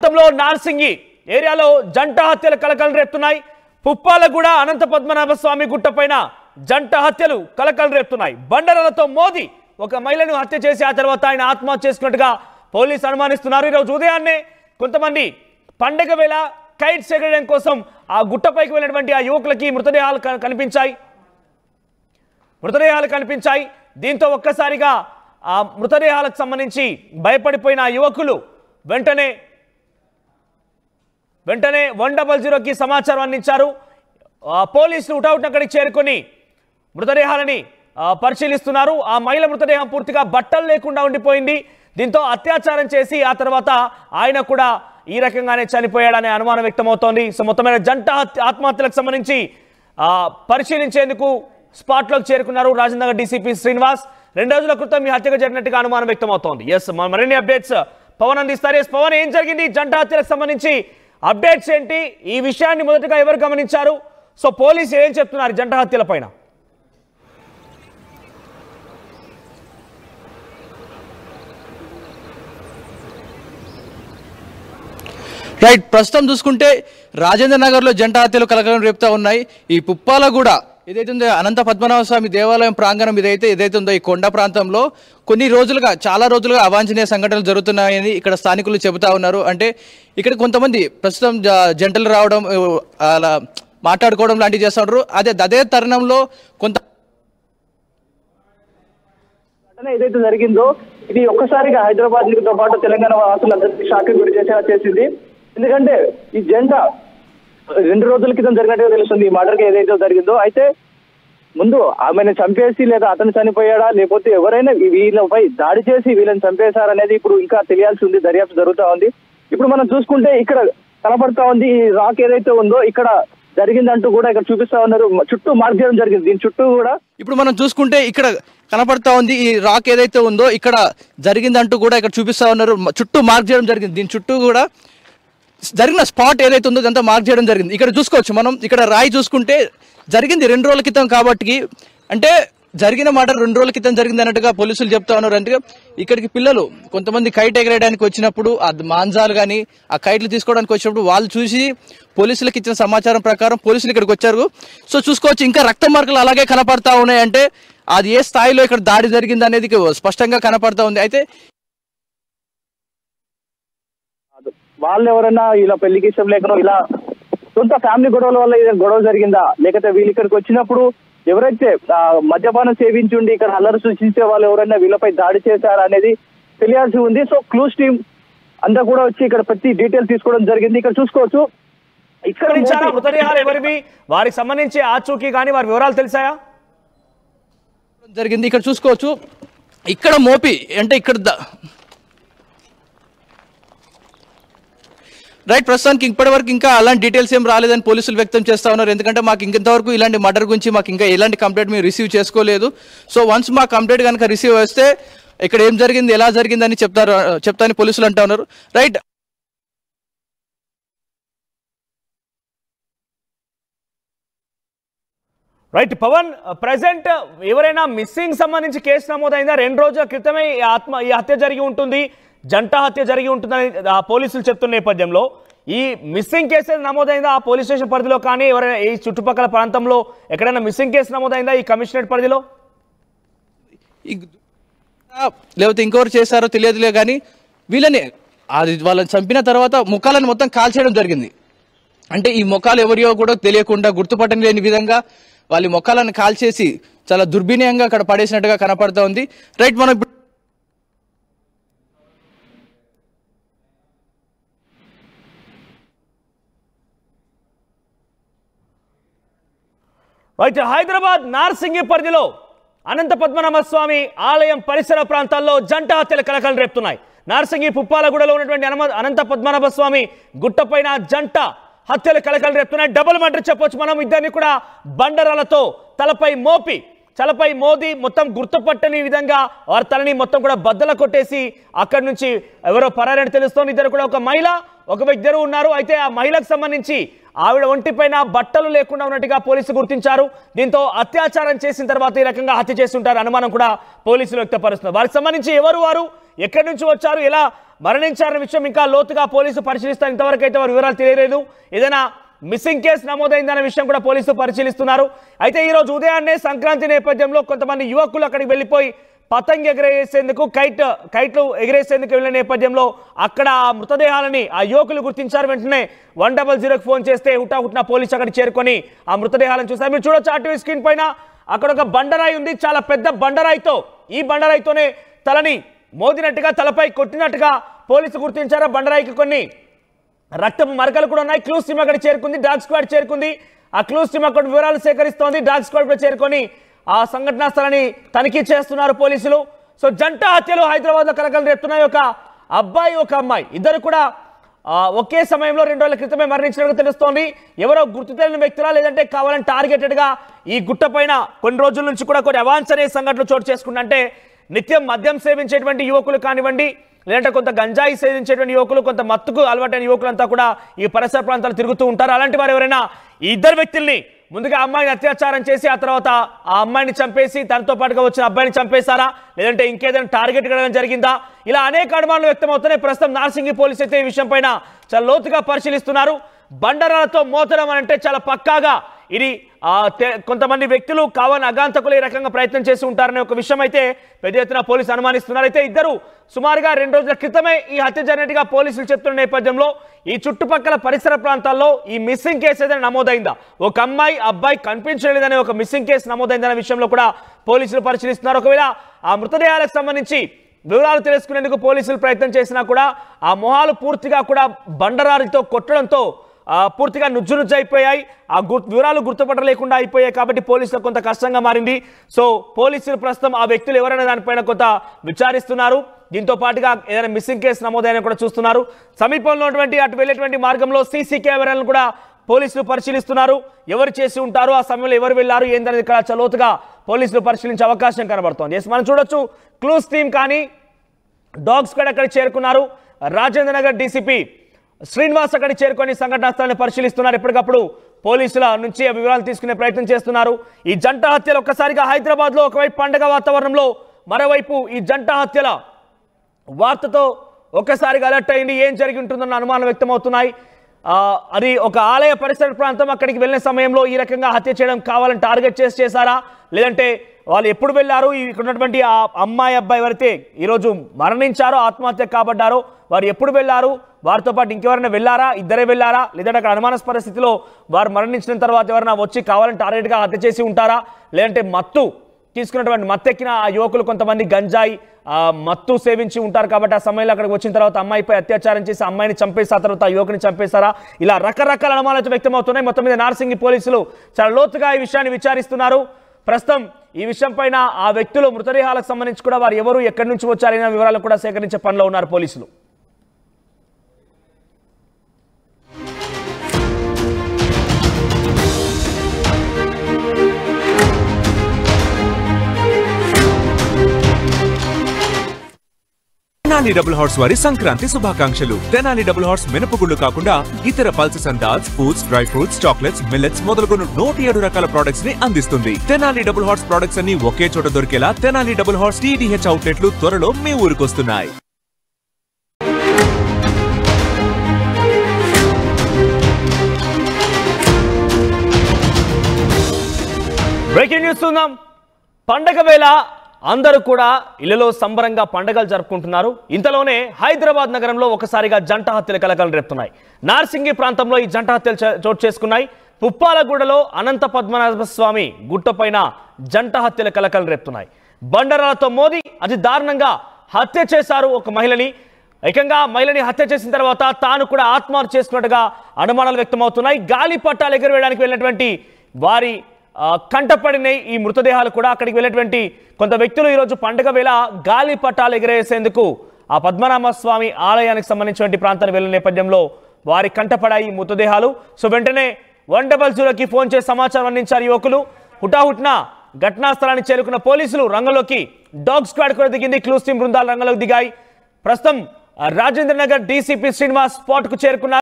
ప్రాంతంలో నార్సింగి ఏరియాలో జంట హత్యలు కలకలం రేపుతున్నాయి. పుప్పాలగూడ అనంత పద్మనాభ స్వామి గుట్టపైన జంట హత్యలు కలకలం రేపుతున్నాయి. బండరాలతో మోది ఒక మహిళను హత్య చేసి ఆ తర్వాత ఆయన ఆత్మహత్య చేసుకున్నట్టుగా పోలీసులు అనుమానిస్తున్నారు. ఈరోజు ఉదయాన్నే కొంతమంది పండగ వేళ కైట్స్ ఎగరడం కోసం ఆ గుట్టపైకి వెళ్ళినటువంటి ఆ యువకులకి మృతదేహాలు కనిపించాయి. దీంతో ఒక్కసారిగా ఆ మృతదేహాలకు సంబంధించి భయపడిపోయిన ఆ యువకులు వెంటనే 100కి సమాచారం అందించారు. పోలీసులు ఉటావుటిన అక్కడికి చేరుకొని మృతదేహాలని పరిశీలిస్తున్నారు. ఆ మహిళ మృతదేహం పూర్తిగా బట్టలు లేకుండా ఉండిపోయింది. దీంతో అత్యాచారం చేసి ఆ తర్వాత ఆయన కూడా ఈ రకంగానే చనిపోయాడనే అనుమానం వ్యక్తమవుతోంది. సో మొత్తమైన జంట ఆత్మహత్యలకు సంబంధించి పరిశీలించేందుకు స్పాట్లోకి చేరుకున్నారు రాజేంద్రనగర్ డీసీపీ శ్రీనివాస్. 2 రోజుల క్రితం ఈ హత్యగా జరిగినట్టుగా అనుమానం వ్యక్తమవుతోంది. ఎస్, మరిన్ని అప్డేట్స్ పవన్ అందిస్తారు. ఎస్ పవన్, ఏం జరిగింది? జంట హత్యలకు సంబంధించి అప్డేట్స్ ఏంటి? ఈ విషయాన్ని మొదటగా ఎవరు గమనించారు? సో పోలీసులు ఏం చెప్తున్నారు జంట హత్యల పైన? రైట్, ప్రస్తుతం చూసుకుంటే రాజేంద్ర నగర్లో జంట హత్యలు కలకలం రేపుతా ఉన్నాయి. ఈ పుప్పాలగూడ ఏదైతే ఉందో అనంత పద్మనాభ స్వామి దేవాలయం ప్రాంగణం ఏదైతే ఉందో ఈ కొండ ప్రాంతంలో చాలా రోజులుగా అవాంఛనీయ సంఘటనలు జరుగుతున్నాయని ఇక్కడ స్థానికులు చెబుతా ఉన్నారు. అంటే ఇక్కడ కొంతమంది ప్రస్తుతం జంటలు రావడం, అలా మాట్లాడుకోవడం లాంటివి చేస్తూ ఉంటారు. అదే తరుణంలో కొంత ఏదైతే జరిగిందో ఇది ఒక్కసారిగా హైదరాబాద్ తో పాటు తెలంగాణ వాసులందరికీ షాక్ గురి చేసింది. ఎందుకంటే ఈ జంట 2 రోజుల క్రితం జరిగినట్టుగా తెలుస్తుంది ఈ మర్డర్ ఏదైతే జరిగిందో. అయితే ముందు ఆమెను చంపేసి లేదా అతను చనిపోయాడా లేకపోతే ఎవరైనా వీళ్ళపై దాడి చేసి వీళ్ళని చంపేశారనేది ఇప్పుడు ఇంకా తెలియాల్సి ఉంది. దర్యాప్తు జరుగుతూ ఉంది. ఇప్పుడు మనం చూసుకుంటే ఇక్కడ కనపడతా ఉంది ఈ రాక్ ఏదైతే ఉందో ఇక్కడ జరిగిందంటూ కూడా ఇక్కడ చూపిస్తా ఉన్నారు. చుట్టూ మార్క్ చేయడం జరిగింది. దీని చుట్టూ కూడా ఇప్పుడు మనం చూసుకుంటే ఇక్కడ కనపడతా ఉంది ఈ రాక్ ఏదైతే ఉందో ఇక్కడ జరిగిందంటూ కూడా ఇక్కడ చూపిస్తా ఉన్నారు. చుట్టూ మార్క్ చేయడం జరిగింది. దీని చుట్టూ కూడా జరిగిన స్పాట్ ఏదైతే ఉందో ఇదంతా మార్క్ చేయడం జరిగింది. ఇక్కడ చూసుకోవచ్చు మనం. ఇక్కడ రాయి చూసుకుంటే జరిగింది 2 రోజుల క్రితం కాబట్టి, అంటే జరిగిన మాట 2 రోజుల క్రితం జరిగింది అన్నట్టుగా పోలీసులు చెప్తా ఉన్నారు. అంటే ఇక్కడికి పిల్లలు కొంతమంది కైట్ ఎగరేయడానికి వచ్చినప్పుడు ఆ మాంజాలు కానీ ఆ కైట్లు తీసుకోవడానికి వచ్చినప్పుడు వాళ్ళు చూసి పోలీసులకు ఇచ్చిన సమాచారం ప్రకారం పోలీసులు ఇక్కడికి వచ్చారు. సో చూసుకోవచ్చు ఇంకా రక్త మార్కులు అలాగే కనపడతా ఉన్నాయి. అంటే అది ఏ స్థాయిలో ఇక్కడ దాడి జరిగింది అనేది స్పష్టంగా కనపడతా ఉంది. అయితే వాళ్ళు ఎవరైనా ఇలా పెళ్లికి ఇష్టం లేకనో ఇలా సొంత ఫ్యామిలీ గొడవల వల్ల ఏదైనా గొడవ జరిగిందా, లేకపోతే వీళ్ళు ఇక్కడికి వచ్చినప్పుడు ఎవరైతే మద్యపానం సేవించుండి ఇక్కడ అల్లరి సృష్టించే వాళ్ళు ఎవరైనా వీళ్ళపై దాడి చేశారా అనేది తెలియాల్సి ఉంది. సో క్లూస్ టీమ్ అంతా కూడా వచ్చి ఇక్కడ ప్రతి డీటెయిల్స్ తీసుకోవడం జరిగింది. ఇక్కడ చూసుకోవచ్చు ఇక్కడ మృతదేహాలు ఎవరివి, వారికి సంబంధించి ఆచూకీ కానీ వారి వివరాలు తెలిసాయా? జరిగింది. ఇక్కడ చూసుకోవచ్చు ఇక్కడ మోపి అంటే ఇక్కడ రైట్, ప్రస్తుతానికి ఇప్పటి వరకు ఇంకా అలాంటి డీటెయిల్స్ ఏం రాలేదని పోలీసులు వ్యక్తం చేస్తా ఉన్నారు. ఎందుకంటే మాకు ఇంతవరకు ఇలాంటి మర్డర్ గురించి మాకు ఇంకా ఎలాంటి కంప్లైంట్ మేము రిసీవ్ చేసుకోలేదు. సో వన్స్ మా కంప్లైంట్ కనుక రిసీవ్ వస్తే ఇక్కడ ఏం జరిగింది ఎలా జరిగిందని చెప్తారని పోలీసులు అంటా ఉన్నారు. రైట్, రైట్ పవన్, ప్రెసెంట్ ఎవరైనా మిస్సింగ్ సంబంధించి కేసు నమోదైందా? 2 రోజుల క్రితమే ఈ హత్య జరిగి ఉంటుంది, జంట హత్య జరిగి ఉంటుందని పోలీసులు చెప్తున్న నేపథ్యంలో ఈ మిస్సింగ్ కేసు నమోదైందా ఆ పోలీస్ స్టేషన్ పరిధిలో కానీ ఎవరైనా ఈ చుట్టుపక్కల ప్రాంతంలో ఎక్కడైనా మిస్సింగ్ కేసు నమోదైందా ఈ కమిషనరేట్ పరిధిలో? లేకపోతే ఇంకెవరు చేశారో తెలియదులే కానీ వాళ్ళని చంపిన తర్వాత ముఖాలను మొత్తం కాల్చేయడం జరిగింది. అంటే ఈ ముఖాలు ఎవరియో కూడా తెలియకుండా గుర్తుపట్టలేని విధంగా వాళ్ళ ముఖాలను కాల్చేసి చాలా దుర్వినయంగా అక్కడ పడేసినట్టుగా కనపడతా ఉంది. రైట్, మనం రైట్, హైదరాబాద్ నార్సింగి పరిధిలో అనంత పద్మనాభ స్వామి ఆలయం పరిసర ప్రాంతాల్లో జంట హత్యలు కలకలం రేపుతున్నాయి. నార్సింగి పుప్పాలగూడలో ఉన్నటువంటి అనంత పద్మనాభ స్వామి గుట్టపైన జంట హత్యలు కలకలం రేపుతున్నాయి. డబుల్ మర్డర్ చెప్పొచ్చు మనం. ఇద్దరిని కూడా బండరాలతో తలపై మోది మొత్తం గుర్తుపట్టని విధంగా వారి తలని మొత్తం కూడా బద్దల కొట్టేసి అక్కడి నుంచి ఎవరో పరారని తెలుస్తోంది. ఇద్దరు కూడా ఒక మహిళ ఒక వ్యక్తి ఉన్నారు. అయితే ఆ మహిళకు సంబంధించి ఆవిడ ఒంటిపైన బట్టలు లేకుండా ఉన్నట్టుగా పోలీసులు గుర్తించారు. దీంతో అత్యాచారం చేసిన తర్వాత ఈ రకంగా హత్య చేస్తుంటారు అనుమానం కూడా పోలీసులు వ్యక్తపరుస్తున్నారు. వారికి సంబంధించి ఎవరు వారు ఎక్కడి నుంచి వచ్చారు, ఎలా మరణించారనే విషయం ఇంకా లోతుగా పోలీసులు పరిశీలిస్తారు. ఇంతవరకు అయితే వారి వివరాలు తెలియలేదు. ఏదైనా మిస్సింగ్ కేసు నమోదైందనే విషయం కూడా పోలీసులు పరిశీలిస్తున్నారు. అయితే ఈరోజు ఉదయాన్నే సంక్రాంతి నేపథ్యంలో కొంతమంది యువకులు అక్కడికి వెళ్ళిపోయి పతంగి ఎగరేసేందుకు కైట్లు ఎగరేసేందుకు వెళ్ళిన నేపథ్యంలో అక్కడ ఆ మృతదేహాలని ఆ యువకులు గుర్తించారు. వెంటనే 100కి ఫోన్ చేస్తే హుటాహుటిన పోలీసు అక్కడ చేరుకొని ఆ మృతదేహాలను చూశారు. మీరు చూడొచ్చు ఆ టీవీ స్క్రీన్ పైన అక్కడ ఒక బండరాయి ఉంది. చాలా పెద్ద బండరాయితో, ఈ బండరాయితోనే తలని మోదినట్టుగా, తలపై కొట్టినట్టుగా పోలీసు గుర్తించారు. ఆ బండరాయికి కొన్ని రక్తపు మరకలు కూడా ఉన్నాయి. క్లూస్ టీమ్ అక్కడ చేరుకుంది, డాగ్ స్క్వాడ్ చేరుకుంది. ఆ క్లూస్ టీమ్ అక్కడ వివరాలు సేకరిస్తోంది. డాగ్ స్క్వాడ్ కూడా చేరుకొని ఆ సంఘటనా స్థలాన్ని తనిఖీ చేస్తున్నారు పోలీసులు. సో జంట హత్యలు హైదరాబాద్లో కలకలం రేపుతున్నాయి. ఒక అబ్బాయి, ఒక అమ్మాయి ఇద్దరు కూడా ఒకే సమయంలో 2 రోజుల క్రితమే మరణించినట్టు తెలుస్తోంది. ఎవరో గుర్తు తెలియని వ్యక్తులా, లేదంటే కావాలని టార్గెటెడ్గా ఈ గుట్ట పైన కొన్ని రోజుల నుంచి కూడా కొన్ని అవాంఛనీయ సంఘటనలు చోటు చేసుకుంటే నిత్యం మద్యం సేవించేటువంటి యువకులు కానివ్వండి, లేదంటే కొంత గంజాయి సేవించేటువంటి యువకులు, కొంత మత్తుకు అలవాటైన యువకులంతా కూడా ఈ పరిసర ప్రాంతాలు తిరుగుతూ ఉంటారు. అలాంటి వారు ఎవరైనా ఈ ఇద్దరు వ్యక్తుల్ని ముందుగా అమ్మాయిని అత్యాచారం చేసి ఆ తర్వాత ఆ అమ్మాయిని చంపేసి తనతో పాటుగా వచ్చిన అబ్బాయిని చంపేశారా, లేదంటే ఇంకేదైనా టార్గెట్ కడగడం జరిగిందా, ఇలా అనేక అనుమానాలు వ్యక్తమవుతున్నాయి. ప్రస్తుతం నార్సింగి పోలీసు అయితే ఈ విషయం పైన చాలా లోతుగా పరిశీలిస్తున్నారు. బండరాలతో మోతడం అంటే చాలా పక్కాగా ఇది కొంతమంది వ్యక్తులు కావాలని అగాంతకులు ఈ రకంగా ప్రయత్నం చేసి ఉంటారనే ఒక విషయం అయితే పెద్ద ఎత్తున పోలీసులు అనుమానిస్తున్నారు. అయితే ఇద్దరు సుమారుగా 2 రోజుల క్రితమే ఈ హత్య జరిగినట్టుగా పోలీసులు చెప్తున్న నేపథ్యంలో ఈ చుట్టుపక్కల పరిసర ప్రాంతాల్లో ఈ మిస్సింగ్ కేసు ఏదైనా నమోదైందా, ఒక అమ్మాయి అబ్బాయి కనిపించలేదనే ఒక మిస్సింగ్ కేసు నమోదైందనే విషయంలో కూడా పోలీసులు పరిశీలిస్తున్నారు. ఒకవేళ ఆ మృతదేహాలకు సంబంధించి వివరాలు తెలుసుకునేందుకు పోలీసులు ప్రయత్నం చేసినా కూడా ఆ మొహాలు పూర్తిగా కూడా బండరారితో కొట్టడంతో పూర్తిగా నుజ్జు అయిపోయాయి. ఆ వివరాలు గుర్తుపట్టలేకుండా అయిపోయాయి. కాబట్టి పోలీసులకు కొంత కష్టంగా మారింది. సో పోలీసులు ప్రస్తుతం ఆ వ్యక్తులు ఎవరైనా దానిపైన కొంత విచారిస్తున్నారు. దీంతో పాటుగా ఏదైనా మిస్సింగ్ కేసు నమోదైనా కూడా చూస్తున్నారు. సమీపంలో ఉన్నటువంటి అటు వెళ్ళేటువంటి మార్గంలో సీసీ కెమెరాలను కూడా పోలీసులు పరిశీలిస్తున్నారు. ఎవరు చేసి ఉంటారు, ఆ సమయంలో ఎవరు వెళ్ళారు ఏందనేది ఇక్కడ చలోతుగా పోలీసులు పరిశీలించే అవకాశం కనబడుతోంది. మనం చూడొచ్చు క్లూస్ టీమ్ కానీ డాగ్ స్క్వాడ్ అక్కడ చేరుకున్నారు. రాజేంద్ర నగర్ డీసీపీ శ్రీనివాస్ అక్కడి చేరుకొని సంఘటనా స్థలాన్ని పరిశీలిస్తున్నారు. ఎప్పటికప్పుడు పోలీసుల నుంచి వివరాలు తీసుకునే ప్రయత్నం చేస్తున్నారు. ఈ జంట హత్యలు ఒక్కసారిగా హైదరాబాద్లో ఒకవైపు పండగ వాతావరణంలో, మరోవైపు ఈ జంట హత్యల వార్తతో ఒక్కసారిగా అలర్ట్ అయింది. ఏం జరిగి ఉంటుందన్న అనుమానం వ్యక్తమవుతున్నాయి. అది ఒక ఆలయ పరిసర ప్రాంతం. అక్కడికి వెళ్ళిన సమయంలో ఈ రకంగా హత్య చేయడం కావాలని టార్గెట్ చేశారా, లేదంటే వాళ్ళు ఎప్పుడు వెళ్ళారు, ఇక్కడ ఉన్నటువంటి ఆ అమ్మాయి అబ్బాయి ఎవరైతే ఈరోజు మరణించారో, ఆత్మహత్య కాబడ్డారో వారు ఎప్పుడు వెళ్ళారు, వారితో పాటు ఇంకెవరైనా వెళ్ళారా, ఇద్దరే వెళ్ళారా, లేదంటే అక్కడ అనుమానాస్పద స్థితిలో వారు మరణించిన తర్వాత ఎవరైనా వచ్చి కావాలని టార్గెట్గా హత్య చేసి ఉంటారా, లేదంటే మత్తు తీసుకున్నటువంటి మత్తెక్కిన ఆ యువకులు కొంతమంది గంజాయి మత్తు సేవించి ఉంటారు. కాబట్టి ఆ సమయంలో అక్కడికి వచ్చిన తర్వాత అమ్మాయిపై అత్యాచారం చేసి అమ్మాయిని చంపేసి ఆ తర్వాత ఆ యువకుని చంపేశారా, ఇలా రకరకాల అనుమానాలు వ్యక్తమవుతున్నాయి. మొత్తం మీద నార్సింగి పోలీసులు చాలా లోతుగా ఈ విషయాన్ని విచారిస్తున్నారు. ప్రస్తుతం ఈ విషయం పైన ఆ వ్యక్తులు మృతదేహాలకు సంబంధించి కూడా వారు ఎవరు, ఎక్కడి నుంచి వచ్చారనే వివరాలను కూడా సేకరించే పనిలో ఉన్నారు పోలీసులు. తెనాలి డబుల్ హార్స్ వారి సంక్రాంతి శుభాకాంక్షలు. తెనాలి డబుల్ హార్స్ మినపగుళ్ళు కాకుండా ఇతర pulses and dals, foods, dry fruits, chocolates, millets మొదలుగున 107 రకాల ప్రొడక్ట్స్ ని అందిస్తుంది. తెనాలి డబుల్ హార్స్ ప్రొడక్ట్స్ అన్ని ఒకే చోట దొరికేలా తెనాలి డబుల్ హార్స్ TDH అవుట్లెట్లు త్వరలో మీ ఊరికొస్తున్నాయి. బ్రేకింగ్ న్యూస్ చూద్దాం. పండగ వేళ అందరూ కూడా ఇళ్లలో సంబరంగా పండగలు జరుపుకుంటున్నారు. ఇంతలోనే హైదరాబాద్ నగరంలో ఒకసారిగా జంట హత్యలు కలకలం రేపుతున్నాయి. నార్సింగి ప్రాంతంలో ఈ జంట హత్యలు చోటు చేసుకున్నాయి. పుప్పాలగూడలో అనంత పద్మనాభ స్వామి గుట్టపైన జంట హత్యలు కలకలం రేపుతున్నాయి. బండరాలతో మోది అతి దారుణంగా హత్య చేశారు ఒక మహిళని. ఏకంగా మహిళని హత్య చేసిన తర్వాత తాను కూడా ఆత్మహత్య చేసుకున్నట్టుగా అనుమానాలు వ్యక్తమవుతున్నాయి. గాలి పట్టాలు ఎగురవేయడానికి వెళ్ళినటువంటి వారి కంటపడినాయి ఈ మృతదేహాలు కూడా. అక్కడికి వెళ్ళేటువంటి కొంత వ్యక్తులు ఈరోజు పండుగ వేళ గాలి పట్టాలు ఎగరేసేందుకు ఆ పద్మనాభ స్వామి ఆలయానికి సంబంధించినటువంటి ప్రాంతానికి వెళ్ళిన నేపథ్యంలో వారి కంటపడాయి మృతదేహాలు. సో వెంటనే 100కి ఫోన్ చేసి సమాచారం అందించారు యువకులు. హుటాహుట్న ఘటనా స్థలాన్ని చేరుకున్న పోలీసులు రంగంలోకి డాగ్ స్క్వాడ్ కూడా దిగింది. క్లూస్ టీమ్ బృందాలు రంగంలోకి దిగాయి. ప్రస్తుతం రాజేంద్ర నగర్ డీసీపీ శ్రీనివాస్ స్పాట్ కు చేరుకున్నారు.